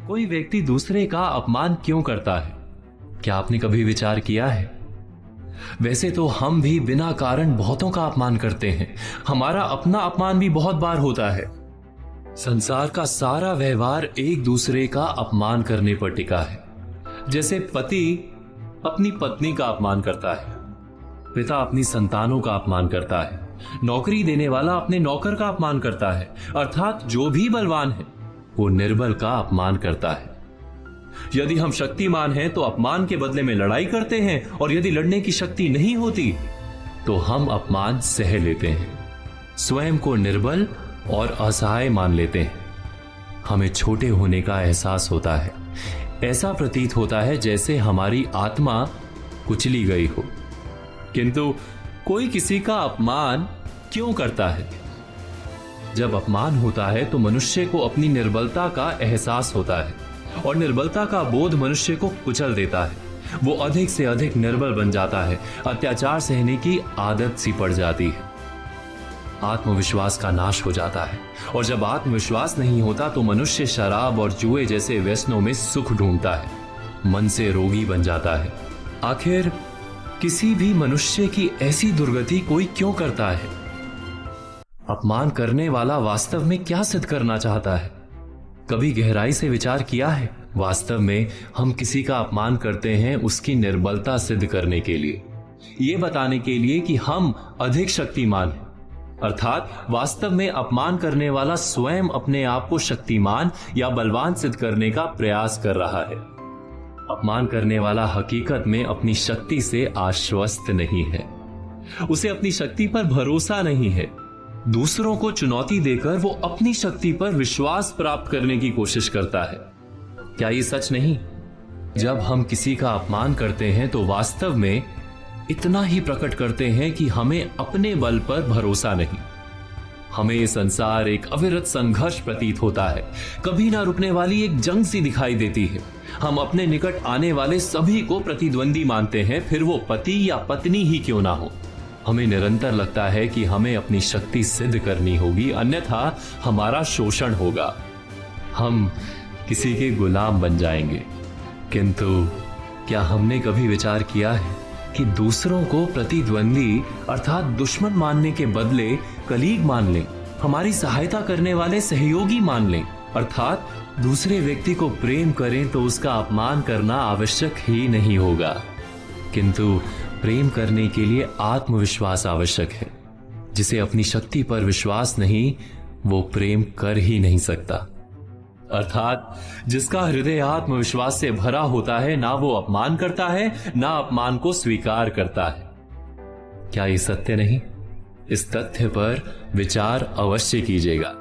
कोई व्यक्ति दूसरे का अपमान क्यों करता है? क्या आपने कभी विचार किया है? वैसे तो हम भी बिना कारण बहुतों का अपमान करते हैं। हमारा अपना अपमान भी बहुत बार होता है। संसार का सारा व्यवहार एक दूसरे का अपमान करने पर टिका है। जैसे पति अपनी पत्नी का अपमान करता है, पिता अपनी संतानों का अपमान करता है, नौकरी देने वाला अपने नौकर का अपमान करता है, अर्थात जो भी बलवान है वो निर्बल का अपमान करता है। यदि हम शक्तिमान हैं तो अपमान के बदले में लड़ाई करते हैं, और यदि लड़ने की शक्ति नहीं होती तो हम अपमान सह लेते हैं, स्वयं को निर्बल और असहाय मान लेते हैं। हमें छोटे होने का एहसास होता है। ऐसा प्रतीत होता है जैसे हमारी आत्मा कुचली गई हो। किंतु कोई किसी का अपमान क्यों करता है? जब अपमान होता है तो मनुष्य को अपनी निर्बलता का एहसास होता है, और निर्बलता का बोध मनुष्य को कुचल देता है। वो अधिक से अधिक निर्बल बन जाता है, अत्याचार सहने की आदत सी पड़ जाती है, आत्मविश्वास का नाश हो जाता है। और जब आत्मविश्वास नहीं होता तो मनुष्य शराब और जुए जैसे व्यसनों में सुख ढूंढता है, मन से रोगी बन जाता है। आखिर किसी भी मनुष्य की ऐसी दुर्गति कोई क्यों करता है? अपमान करने वाला वास्तव में क्या सिद्ध करना चाहता है? कभी गहराई से विचार किया है? वास्तव में हम किसी का अपमान करते हैं उसकी निर्बलता सिद्ध करने के लिए, यह बताने के लिए कि हम अधिक शक्तिमान हैं। अर्थात वास्तव में अपमान करने वाला स्वयं अपने आप को शक्तिमान या बलवान सिद्ध करने का प्रयास कर रहा है। अपमान करने वाला हकीकत में अपनी शक्ति से आश्वस्त नहीं है, उसे अपनी शक्ति पर भरोसा नहीं है। दूसरों को चुनौती देकर वो अपनी शक्ति पर विश्वास प्राप्त करने की कोशिश करता है। क्या ये सच नहीं? जब हम किसी का अपमान करते हैं तो वास्तव में इतना ही प्रकट करते हैं कि हमें अपने बल पर भरोसा नहीं। हमें ये संसार एक अविरत संघर्ष प्रतीत होता है, कभी ना रुकने वाली एक जंग सी दिखाई देती है। हम अपने निकट आने वाले सभी को प्रतिद्वंदी मानते हैं, फिर वो पति या पत्नी ही क्यों ना हो। हमें निरंतर लगता है कि हमें अपनी शक्ति सिद्ध करनी होगी, अन्यथा हमारा शोषण होगा, हम किसी के गुलाम बन जाएंगे। किंतु क्या हमने कभी विचार किया है कि दूसरों को प्रतिद्वंदी अर्थात दुश्मन मानने के बदले कलीग मान लें, हमारी सहायता करने वाले सहयोगी मान लें, अर्थात दूसरे व्यक्ति को प्रेम करें तो उसका अपमान करना आवश्यक ही नहीं होगा। किंतु प्रेम करने के लिए आत्मविश्वास आवश्यक है। जिसे अपनी शक्ति पर विश्वास नहीं, वो प्रेम कर ही नहीं सकता। अर्थात जिसका हृदय आत्मविश्वास से भरा होता है, ना वो अपमान करता है, ना अपमान को स्वीकार करता है। क्या ये सत्य नहीं? इस तथ्य पर विचार अवश्य कीजिएगा।